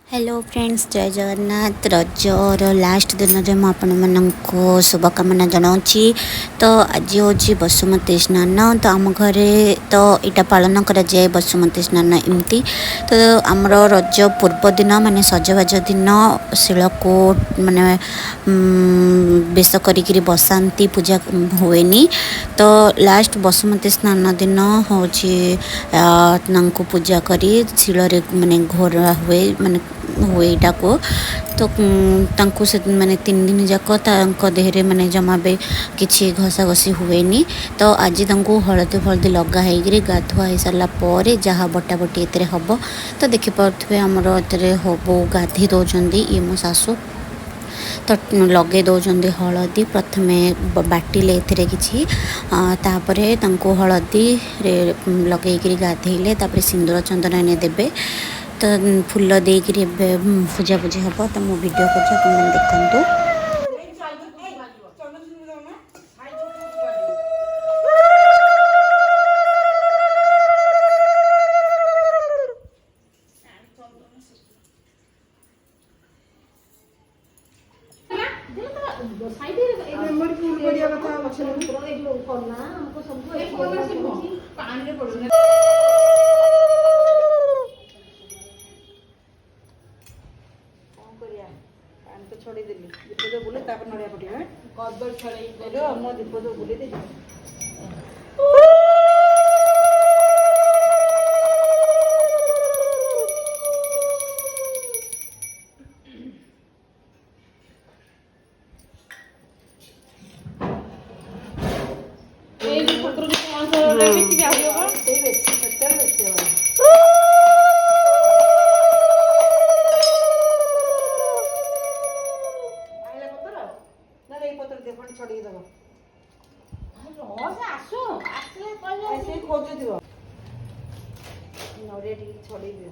Hello friends, जय Jagannath. Roger last दिन में मुझे शुभकामना जनाऊँगी। तो आज हूँ बसुमती स्नान। तो आम घरे तो यहाँ पालन कराए बसुमती स्नान एमती। तो आमर रज पूर्व दिन माने सजबाज दिन शिल को माने बेश करी बसाती पूजा हुएनी। तो लास्ट बसुमती स्नान दिन हूँ पूजा करी शिल माने घोरा हुए माने हुए यहाँ को। तो से माने 3 दिन जाक देहरे माने जमा भी किसी घसा घसी हुएनी। तो आज हलदी फलदी लगा है गाधुआ हो सारा पर जहाँ बटा बटी ए हम। तो देखिपे आमर बो गाधी दौरान ये मो सासू तो लगे दौरान हलदी प्रथमे बाटिले किसी तापरे हलदी लगे गाधेले सिंदूर चंदन देवे। तो फूल देकर पूजा पूजी हम। तो मो वीडियो कर देखु। छड़े देली दीप जो बुले नड़िया पटिया कदर छड़े मो दीप जो बुले दे खोजुव नड़िया छड़े दियो।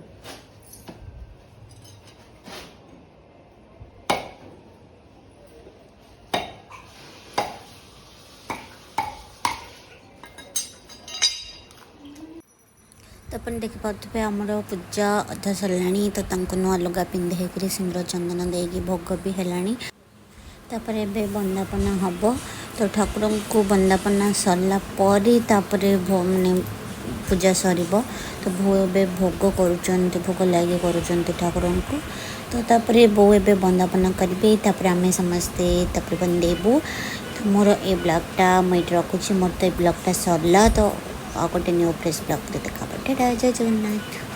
तो अपन देखिपे आमर पूजा अधा सरला। तो नुआ लुगा पिंधे सिंदूर चंदन देगी भोग भी है। तापर ए बंदापना हम। तो ठाकुर को बंदापना सरला माने पूजा सर। तो भो ए भोग कर भोग लगे कर ठाकुर को। तो तापर बो ए बंदापना करेंगे। आम समस्ते बंदेबू। तो मोर ए ब्लॉगटा मुझे रखुच्छी। मोर तो ये ब्लॉगटा सरला। तो आ गोटे न्यू फ्रेश ब्लॉग देखा। जय जगन्नाथ।